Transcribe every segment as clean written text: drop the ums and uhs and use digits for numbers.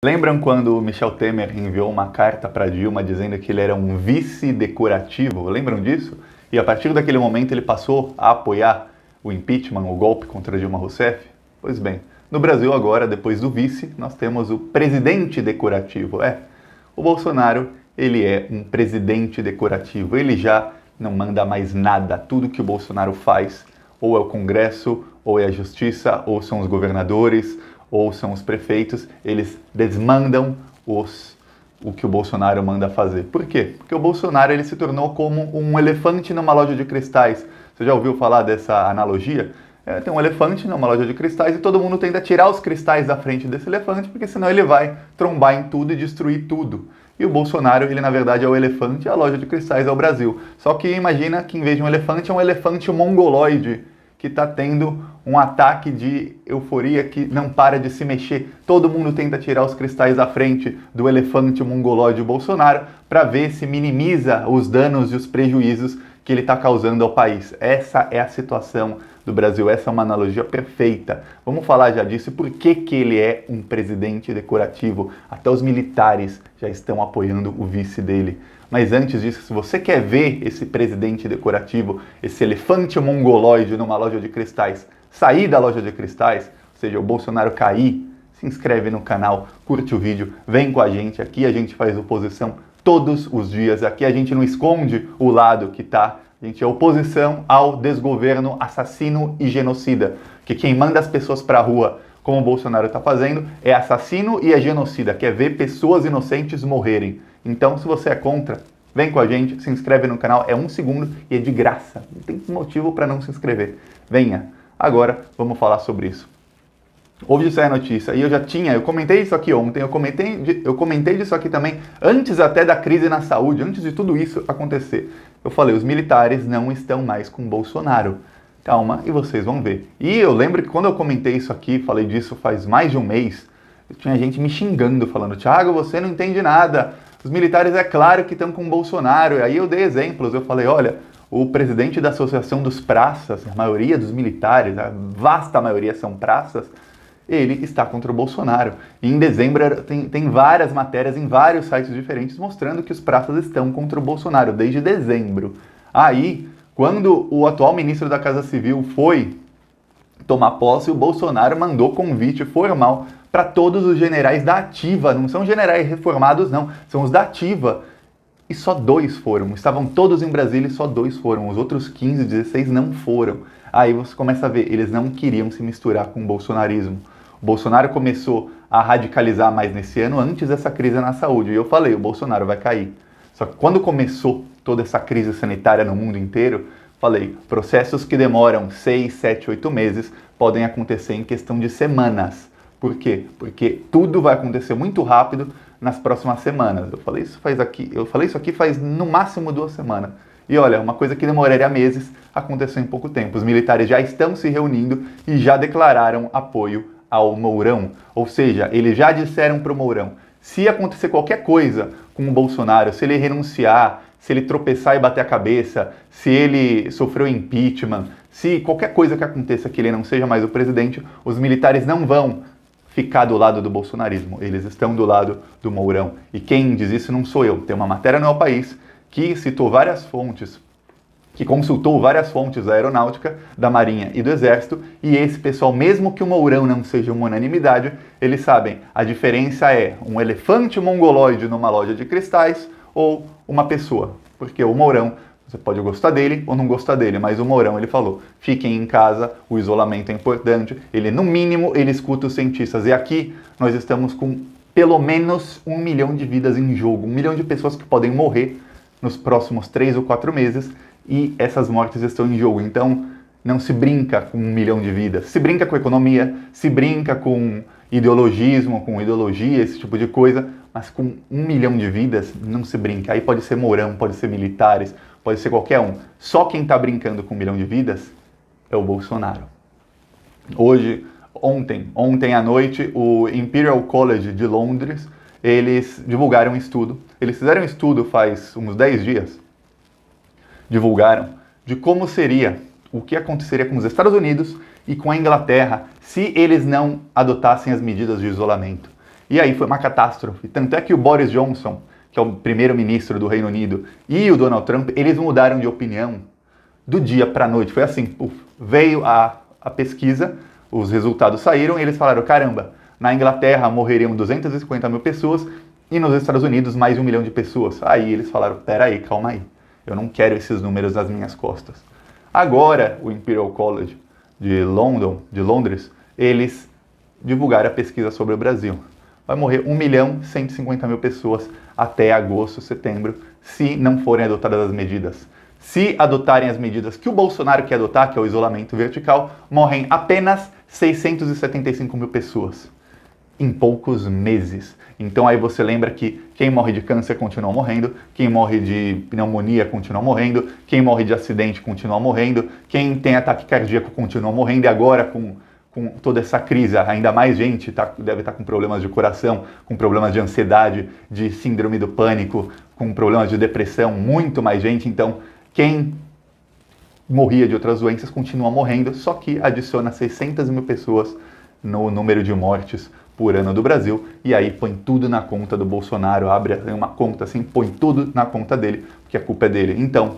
Lembram quando o Michel Temer enviou uma carta para Dilma dizendo que ele era um vice decorativo? Lembram disso? E a partir daquele momento ele passou a apoiar o impeachment, o golpe contra Dilma Rousseff? Pois bem, no Brasil agora, depois do vice, nós temos o presidente decorativo. O Bolsonaro, ele é um presidente decorativo. Ele já não manda mais nada. Tudo que o Bolsonaro faz, ou é o Congresso, ou é a Justiça, ou são os governadores, ou são os prefeitos, eles desmandam o que o Bolsonaro manda fazer. Por quê? Porque o Bolsonaro ele se tornou como um elefante numa loja de cristais. Você já ouviu falar dessa analogia? Tem um elefante numa loja de cristais e todo mundo tenta tirar os cristais da frente desse elefante, porque senão ele vai trombar em tudo e destruir tudo. E o Bolsonaro, ele na verdade é o elefante e a loja de cristais é o Brasil. Só que imagina que em vez de um elefante mongoloide, que está tendo um ataque de euforia que não para de se mexer. Todo mundo tenta tirar os cristais da frente do elefante mongolóide Bolsonaro para ver se minimiza os danos e os prejuízos que ele está causando ao país. Essa é a situação do Brasil, essa é uma analogia perfeita. Vamos falar já disso e por que ele é um presidente decorativo. Até os militares já estão apoiando o vice dele. Mas antes disso, se você quer ver esse presidente decorativo, esse elefante mongoloide numa loja de cristais, sair da loja de cristais, ou seja, o Bolsonaro cair, se inscreve no canal, curte o vídeo, vem com a gente, aqui a gente faz oposição todos os dias, aqui a gente não esconde o lado que tá, a gente é oposição ao desgoverno assassino e genocida, que quem manda as pessoas pra rua, como o Bolsonaro está fazendo, é assassino e é genocida, quer ver pessoas inocentes morrerem. Então, se você é contra, vem com a gente, se inscreve no canal, é 1 segundo e é de graça. Não tem motivo para não se inscrever. Venha. Agora, vamos falar sobre isso. Hoje saiu a notícia e eu comentei isso aqui ontem, eu comentei disso aqui também, antes até da crise na saúde, antes de tudo isso acontecer. Eu falei, os militares não estão mais com Bolsonaro. Calma, e vocês vão ver. E eu lembro que quando eu comentei isso aqui, falei disso faz mais de um mês, tinha gente me xingando, falando, Thiago, você não entende nada. Os militares é claro que estão com o Bolsonaro. E aí eu dei exemplos, eu falei, olha, o presidente da Associação dos Praças, a maioria dos militares, a vasta maioria são praças, ele está contra o Bolsonaro. E em dezembro tem várias matérias em vários sites diferentes mostrando que os praças estão contra o Bolsonaro, desde dezembro. Aí, quando o atual ministro da Casa Civil foi tomar posse, o Bolsonaro mandou convite formal para todos os generais da ativa, não são generais reformados não, são os da ativa, e só 2 foram, estavam todos em Brasília e só 2 foram, os outros 15, 16 não foram. Aí você começa a ver, eles não queriam se misturar com o bolsonarismo. O Bolsonaro começou a radicalizar mais nesse ano, antes dessa crise na saúde, e eu falei, o Bolsonaro vai cair. Só que quando começou toda essa crise sanitária no mundo inteiro, falei, processos que demoram 6, 7, 8 meses podem acontecer em questão de semanas. Por quê? Porque tudo vai acontecer muito rápido nas próximas semanas. Eu falei isso aqui faz no máximo 2 semanas. E olha, uma coisa que demoraria meses aconteceu em pouco tempo. Os militares já estão se reunindo e já declararam apoio ao Mourão. Ou seja, eles já disseram para o Mourão, se acontecer qualquer coisa com o Bolsonaro, se ele renunciar, se ele tropeçar e bater a cabeça, se ele sofreu impeachment, se qualquer coisa que aconteça que ele não seja mais o presidente, os militares não vão ficar do lado do bolsonarismo, eles estão do lado do Mourão. E quem diz isso não sou eu, tem uma matéria no El País que citou várias fontes, que consultou várias fontes da aeronáutica, da marinha e do exército, e esse pessoal, mesmo que o Mourão não seja uma unanimidade, eles sabem, a diferença é um elefante mongoloide numa loja de cristais ou uma pessoa, porque o Mourão, você pode gostar dele ou não gostar dele, mas o Mourão, ele falou, fiquem em casa, o isolamento é importante, ele, no mínimo, ele escuta os cientistas. E aqui, nós estamos com pelo menos 1 milhão de vidas em jogo, 1 milhão de pessoas que podem morrer nos próximos 3 ou 4 meses, e essas mortes estão em jogo. Então, não se brinca com 1 milhão de vidas, se brinca com economia, se brinca com ideologismo, com ideologia, esse tipo de coisa, mas com 1 milhão de vidas não se brinca. Aí pode ser Mourão, pode ser militares, pode ser qualquer um. Só quem está brincando com 1 milhão de vidas é o Bolsonaro. Ontem à noite, o Imperial College de Londres, eles divulgaram um estudo. Eles fizeram um estudo faz uns 10 dias, divulgaram, de como seria, o que aconteceria com os Estados Unidos e com a Inglaterra se eles não adotassem as medidas de isolamento. E aí foi uma catástrofe. Tanto é que o Boris Johnson, que é o primeiro-ministro do Reino Unido, e o Donald Trump, eles mudaram de opinião do dia para a noite. Foi assim, veio a pesquisa, os resultados saíram e eles falaram, caramba, na Inglaterra morreriam 250 mil pessoas e nos Estados Unidos mais de 1 milhão de pessoas. Aí eles falaram, peraí, calma aí, eu não quero esses números nas minhas costas. Agora, o Imperial College de Londres, eles divulgaram a pesquisa sobre o Brasil. Vai morrer 1.150.000 pessoas até agosto, setembro, se não forem adotadas as medidas. Se adotarem as medidas que o Bolsonaro quer adotar, que é o isolamento vertical, morrem apenas 675 mil pessoas em poucos meses. Então aí você lembra que quem morre de câncer continua morrendo, quem morre de pneumonia continua morrendo, quem morre de acidente continua morrendo, quem tem ataque cardíaco continua morrendo, e agora com toda essa crise, ainda mais gente deve estar com problemas de coração, com problemas de ansiedade, de síndrome do pânico, com problemas de depressão, muito mais gente. Então, quem morria de outras doenças continua morrendo, só que adiciona 600 mil pessoas no número de mortes por ano do Brasil, e aí põe tudo na conta do Bolsonaro, abre uma conta assim, põe tudo na conta dele, porque a culpa é dele. Então,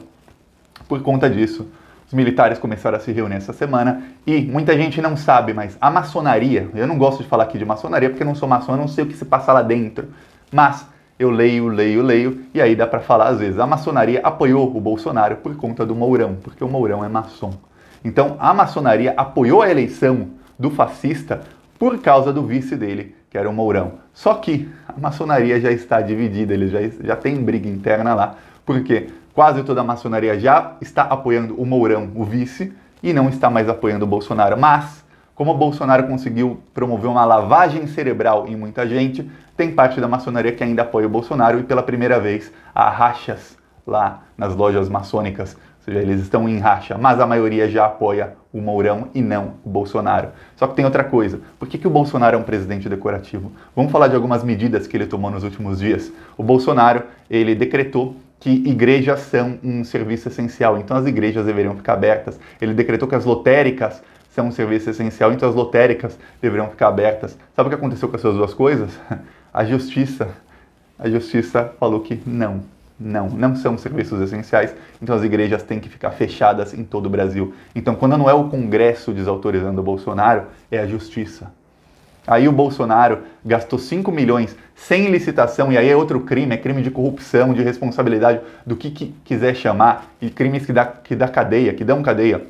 por conta disso, os militares começaram a se reunir essa semana, e muita gente não sabe, mas a maçonaria, eu não gosto de falar aqui de maçonaria, porque eu não sou maçom, eu não sei o que se passa lá dentro, mas eu leio, e aí dá para falar às vezes. A maçonaria apoiou o Bolsonaro por conta do Mourão, porque o Mourão é maçom. Então, a maçonaria apoiou a eleição do fascista por causa do vice dele, que era o Mourão. Só que a maçonaria já está dividida, eles já tem briga interna lá, porque quase toda a maçonaria já está apoiando o Mourão, o vice, e não está mais apoiando o Bolsonaro. Mas, como o Bolsonaro conseguiu promover uma lavagem cerebral em muita gente, tem parte da maçonaria que ainda apoia o Bolsonaro, e pela primeira vez há rachas lá nas lojas maçônicas. Ou seja, eles estão em racha, mas a maioria já apoia o Mourão e não o Bolsonaro. Só que tem outra coisa. Por que o Bolsonaro é um presidente decorativo? Vamos falar de algumas medidas que ele tomou nos últimos dias. O Bolsonaro, ele decretou que igrejas são um serviço essencial, então as igrejas deveriam ficar abertas. Ele decretou que as lotéricas são um serviço essencial, então as lotéricas deveriam ficar abertas. Sabe o que aconteceu com essas duas coisas? A justiça falou que não são serviços essenciais, então as igrejas têm que ficar fechadas em todo o Brasil. Então, quando não é o Congresso desautorizando o Bolsonaro, é a justiça. Aí o Bolsonaro gastou 5 milhões sem licitação, e aí é outro crime, é crime de corrupção, de responsabilidade, do que quiser chamar, e crimes que dão cadeia,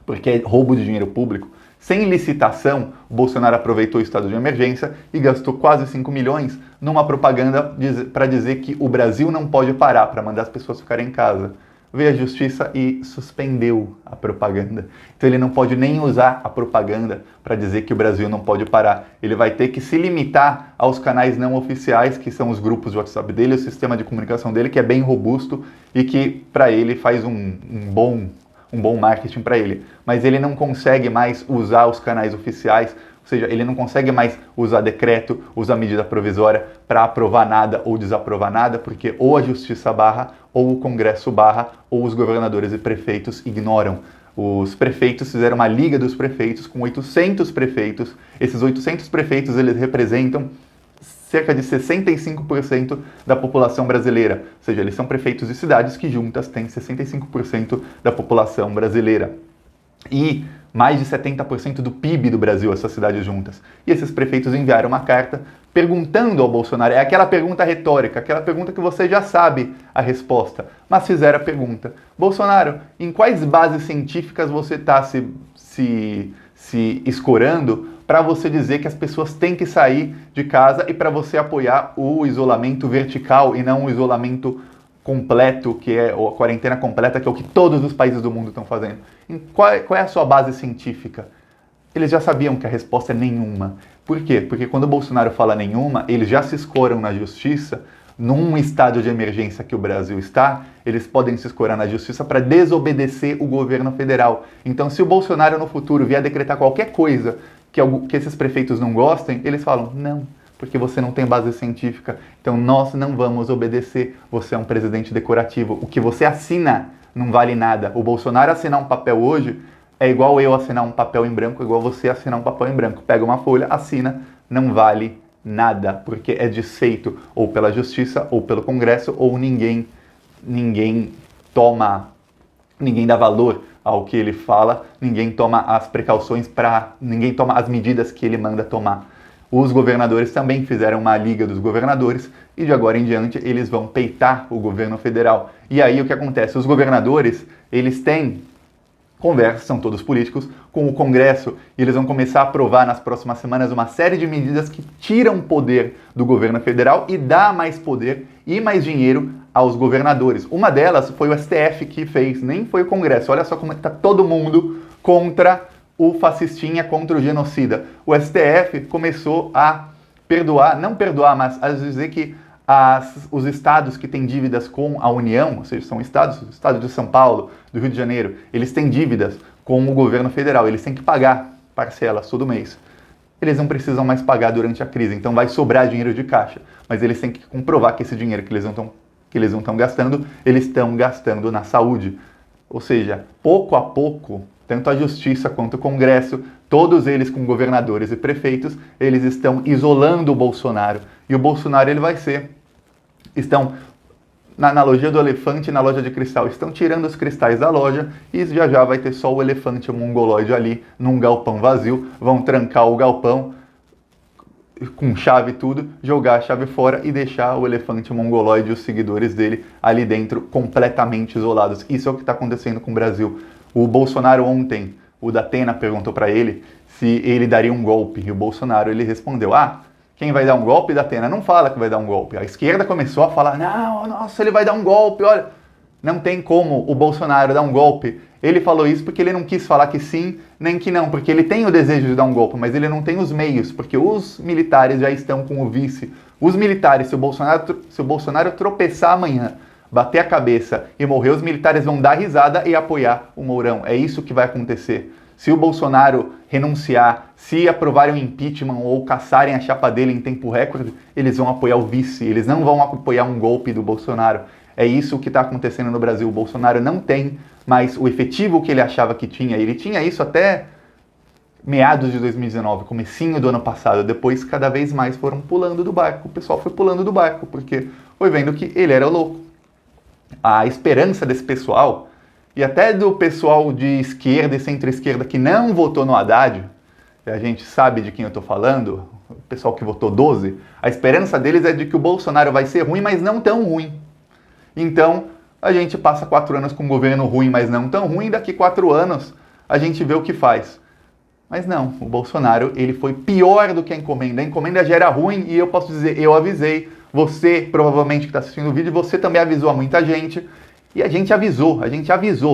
porque é roubo de dinheiro público. Sem licitação, o Bolsonaro aproveitou o estado de emergência e gastou quase 5 milhões numa propaganda para dizer que o Brasil não pode parar, para mandar as pessoas ficarem em casa. Veio a justiça e suspendeu a propaganda. Então ele não pode nem usar a propaganda para dizer que o Brasil não pode parar. Ele vai ter que se limitar aos canais não oficiais, que são os grupos de WhatsApp dele, o sistema de comunicação dele, que é bem robusto e que, para ele, faz um bom marketing para ele. Mas ele não consegue mais usar os canais oficiais, ou seja, ele não consegue mais usar decreto, usar medida provisória para aprovar nada ou desaprovar nada, porque ou a justiça barra, ou o Congresso barra, ou os governadores e prefeitos ignoram. Os prefeitos fizeram uma liga dos prefeitos com 800 prefeitos. Esses 800 prefeitos, eles representam cerca de 65% da população brasileira. Ou seja, eles são prefeitos de cidades que juntas têm 65% da população brasileira. E mais de 70% do PIB do Brasil, essas cidades juntas. E esses prefeitos enviaram uma carta perguntando ao Bolsonaro, é aquela pergunta retórica, aquela pergunta que você já sabe a resposta, mas fizeram a pergunta: Bolsonaro, em quais bases científicas você está se escorando para você dizer que as pessoas têm que sair de casa e para você apoiar o isolamento vertical e não o isolamento completo, que é a quarentena completa, que é o que todos os países do mundo estão fazendo? Qual é a sua base científica? Eles já sabiam que a resposta é nenhuma. Por quê? Porque quando o Bolsonaro fala nenhuma, eles já se escoram na justiça. Num estado de emergência que o Brasil está, eles podem se escorar na justiça para desobedecer o governo federal. Então, se o Bolsonaro no futuro vier decretar qualquer coisa que esses prefeitos não gostem, eles falam: não, porque você não tem base científica, então nós não vamos obedecer, você é um presidente decorativo, o que você assina não vale nada. O Bolsonaro assinar um papel hoje é igual eu assinar um papel em branco, igual você assinar um papel em branco. Pega uma folha, assina, não vale Nada, porque é desfeito ou pela Justiça ou pelo Congresso, ou ninguém dá valor ao que ele fala, ninguém toma as precauções ninguém toma as medidas que ele manda tomar. Os governadores também fizeram uma liga dos governadores e de agora em diante eles vão peitar o governo federal. E aí o que acontece? Os governadores, eles têm conversas, são todos políticos, com o Congresso, e eles vão começar a aprovar nas próximas semanas uma série de medidas que tiram poder do governo federal e dá mais poder e mais dinheiro aos governadores. Uma delas foi o STF que fez, nem foi o Congresso. Olha só como está todo mundo contra o fascistinha, contra o genocida. O STF começou a perdoar, não perdoar, mas a dizer que os estados que têm dívidas com a União, ou seja, são estados, o estado de São Paulo, do Rio de Janeiro, eles têm dívidas com o governo federal, eles têm que pagar parcelas todo mês. Eles não precisam mais pagar durante a crise, então vai sobrar dinheiro de caixa, mas eles têm que comprovar que esse dinheiro que eles não estão gastando, eles estão gastando na saúde. Ou seja, pouco a pouco, tanto a Justiça quanto o Congresso, todos eles com governadores e prefeitos, eles estão isolando o Bolsonaro. E o Bolsonaro, ele vai estão, na analogia do elefante na loja de cristal, estão tirando os cristais da loja e já já vai ter só o elefante mongoloide ali, num galpão vazio, vão trancar o galpão com chave e tudo, jogar a chave fora e deixar o elefante mongoloide e os seguidores dele ali dentro completamente isolados. Isso é o que está acontecendo com o Brasil. O Bolsonaro ontem, o Datena perguntou para ele se ele daria um golpe, e o Bolsonaro ele respondeu, quem vai dar um golpe, Datena, não fala que vai dar um golpe. A esquerda começou a falar, não, nossa, ele vai dar um golpe, olha. Não tem como o Bolsonaro dar um golpe. Ele falou isso porque ele não quis falar que sim, nem que não, porque ele tem o desejo de dar um golpe, mas ele não tem os meios, porque os militares já estão com o vice. Os militares, se o Bolsonaro tropeçar amanhã, bater a cabeça e morrer, os militares vão dar risada e apoiar o Mourão. É isso que vai acontecer. Se o Bolsonaro renunciar, se aprovarem o impeachment ou caçarem a chapa dele em tempo recorde, eles vão apoiar o vice, eles não vão apoiar um golpe do Bolsonaro. É isso que está acontecendo no Brasil. O Bolsonaro não tem mais o efetivo que ele achava que tinha. Ele tinha isso até meados de 2019, comecinho do ano passado. Depois, cada vez mais foram pulando do barco. O pessoal foi pulando do barco, porque foi vendo que ele era o louco. A esperança desse pessoal, e até do pessoal de esquerda e centro-esquerda que não votou no Haddad, e a gente sabe de quem eu estou falando, o pessoal que votou 12, a esperança deles é de que o Bolsonaro vai ser ruim, mas não tão ruim. Então, a gente passa 4 anos com um governo ruim, mas não tão ruim, e daqui 4 anos a gente vê o que faz. Mas não, o Bolsonaro, ele foi pior do que a encomenda. A encomenda já era ruim e eu posso dizer, eu avisei. Você, provavelmente, que está assistindo o vídeo, você também avisou a muita gente. E a gente avisou,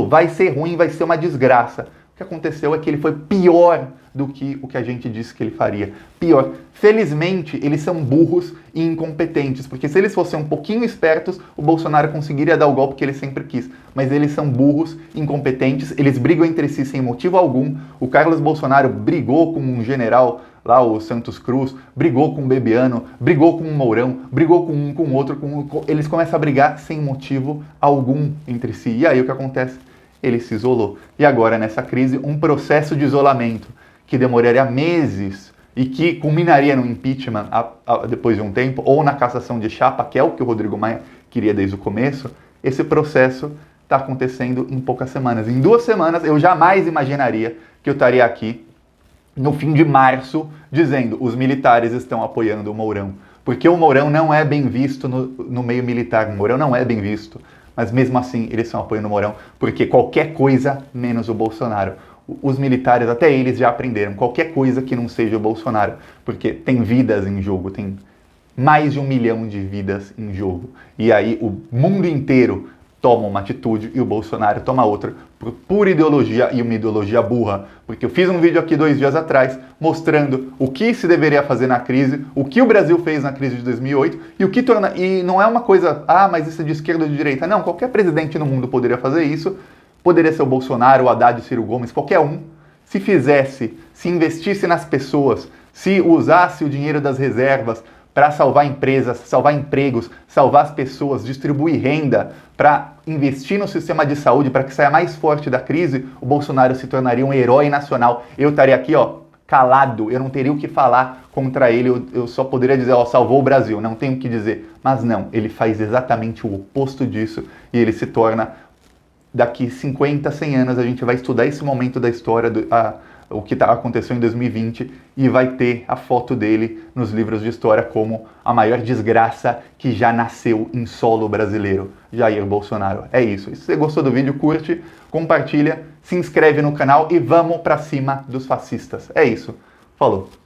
vai ser ruim, vai ser uma desgraça. O que aconteceu é que ele foi pior do que o que a gente disse que ele faria. Pior. Felizmente, eles são burros e incompetentes, porque se eles fossem um pouquinho espertos, o Bolsonaro conseguiria dar o golpe que ele sempre quis. Mas eles são burros, incompetentes, eles brigam entre si sem motivo algum. O Carlos Bolsonaro brigou com um general lá, o Santos Cruz, brigou com o Bebiano, brigou com o Mourão, brigou com um, com o outro, eles começam a brigar sem motivo algum entre si. E aí o que acontece? Ele se isolou. E agora, nessa crise, um processo de isolamento que demoraria meses e que culminaria no impeachment depois de um tempo, ou na cassação de chapa, que é o que o Rodrigo Maia queria desde o começo, esse processo está acontecendo em poucas semanas. Em 2 semanas, eu jamais imaginaria que eu estaria aqui no fim de março, dizendo os militares estão apoiando o Mourão. Porque o Mourão não é bem visto no meio militar. O Mourão não é bem visto. Mas mesmo assim, eles estão apoiando o Mourão. Porque qualquer coisa menos o Bolsonaro. Os militares, até eles já aprenderam. Qualquer coisa que não seja o Bolsonaro. Porque tem vidas em jogo. Tem mais de 1 milhão de vidas em jogo. E aí o mundo inteiro toma uma atitude e o Bolsonaro toma outra por pura ideologia e uma ideologia burra. Porque eu fiz um vídeo aqui 2 dias atrás mostrando o que se deveria fazer na crise, o que o Brasil fez na crise de 2008 e o que torna... E não é uma coisa, mas isso é de esquerda ou de direita. Não, qualquer presidente no mundo poderia fazer isso. Poderia ser o Bolsonaro, o Haddad, o Ciro Gomes, qualquer um. Se fizesse, se investisse nas pessoas, se usasse o dinheiro das reservas para salvar empresas, salvar empregos, salvar as pessoas, distribuir renda, para investir no sistema de saúde, para que saia mais forte da crise, o Bolsonaro se tornaria um herói nacional. Eu estaria aqui, calado, eu não teria o que falar contra ele, eu só poderia dizer, ó, salvou o Brasil, não tenho o que dizer. Mas não, ele faz exatamente o oposto disso e ele se torna, daqui 50, 100 anos, a gente vai estudar esse momento da história, o que aconteceu em 2020 e vai ter a foto dele nos livros de história como a maior desgraça que já nasceu em solo brasileiro, Jair Bolsonaro. É isso. E se você gostou do vídeo, curte, compartilha, se inscreve no canal e vamos pra cima dos fascistas. É isso. Falou!